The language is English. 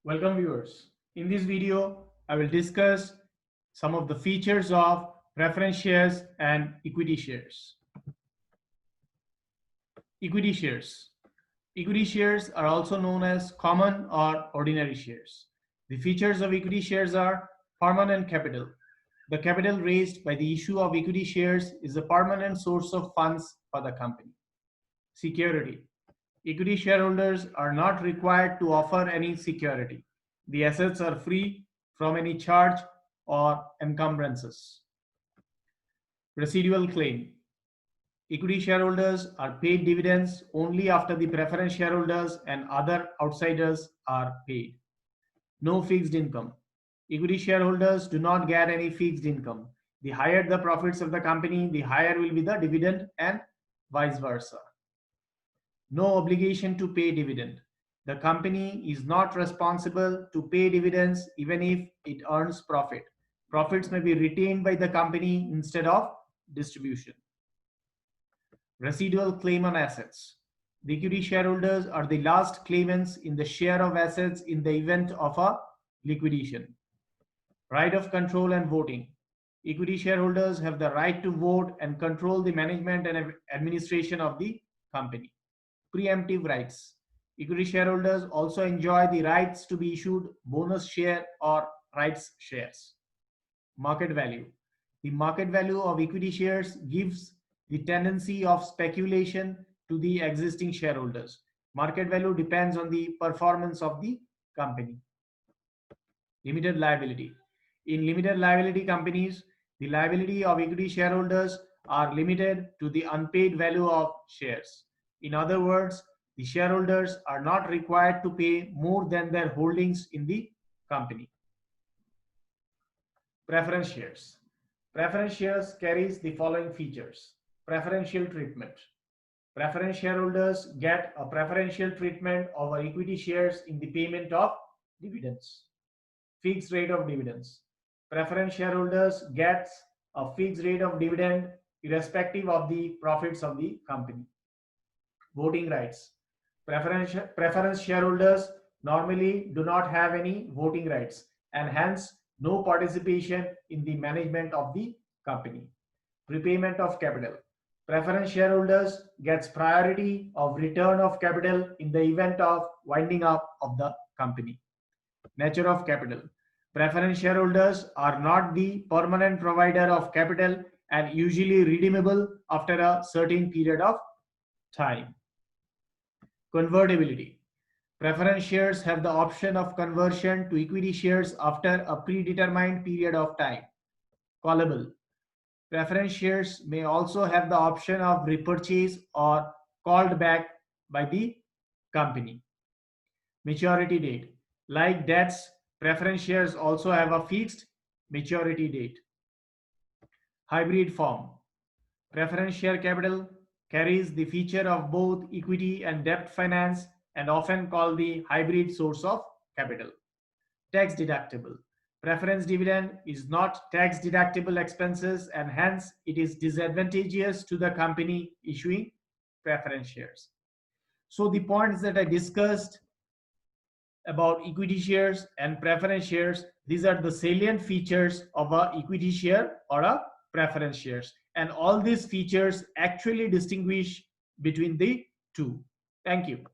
Welcome viewers. In this video, I will discuss some of the features of preference shares and equity shares. Equity shares. Equity shares are also known as common or ordinary shares. The features of equity shares are permanent capital. The capital raised by the issue of equity shares is a permanent source of funds for the company. Security. Equity shareholders are not required to offer any security. The assets are free from any charge or encumbrances. Residual claim. Equity shareholders are paid dividends only after the preference shareholders and other outsiders are paid. No fixed income. Equity shareholders do not get any fixed income. The higher the profits of the company, the higher will be the dividend and vice versa. No obligation to pay dividend. The company is not responsible to pay dividends even if it earns profit. Profits may be retained by the company instead of distribution. Residual claim on assets. The equity shareholders are the last claimants in the share of assets in the event of a liquidation. Right of control and voting. Equity shareholders have the right to vote and control the management and administration of the company. Preemptive rights. Equity shareholders also enjoy the rights to be issued bonus share or rights shares. Market value. The market value of equity shares gives the tendency of speculation to the existing shareholders. Market value depends on the performance of the company. Limited liability. In limited liability companies, the liability of equity shareholders are limited to the unpaid value of shares. In other words, the shareholders are not required to pay more than their holdings in the company. Preference shares. Preference shares carries the following features. Preferential treatment. Preference shareholders get a preferential treatment over equity shares in the payment of dividends. Fixed rate of dividends. Preference shareholders gets a fixed rate of dividend irrespective of the profits of the company. Voting rights. Preference shareholders normally do not have any voting rights and hence no participation in the management of the company. Repayment of capital. Preference shareholders gets priority of return of capital in the event of winding up of the company. Nature of capital. Preference shareholders are not the permanent provider of capital and usually redeemable after a certain period of time. Convertibility. Preference shares have the option of conversion to equity shares after a predetermined period of time. Callable. Preference shares may also have the option of repurchase or called back by the company. Maturity date. Like debts, preference shares also have a fixed maturity date. Hybrid form. Preference share capital carries the feature of both equity and debt finance and often called the hybrid source of capital. Tax deductible. Preference dividend is not tax deductible expenses and hence it is disadvantageous to the company issuing preference shares. So the points that I discussed about equity shares and preference shares, these are the salient features of a equity share or a preference shares, and all these features actually distinguish between the two. Thank you.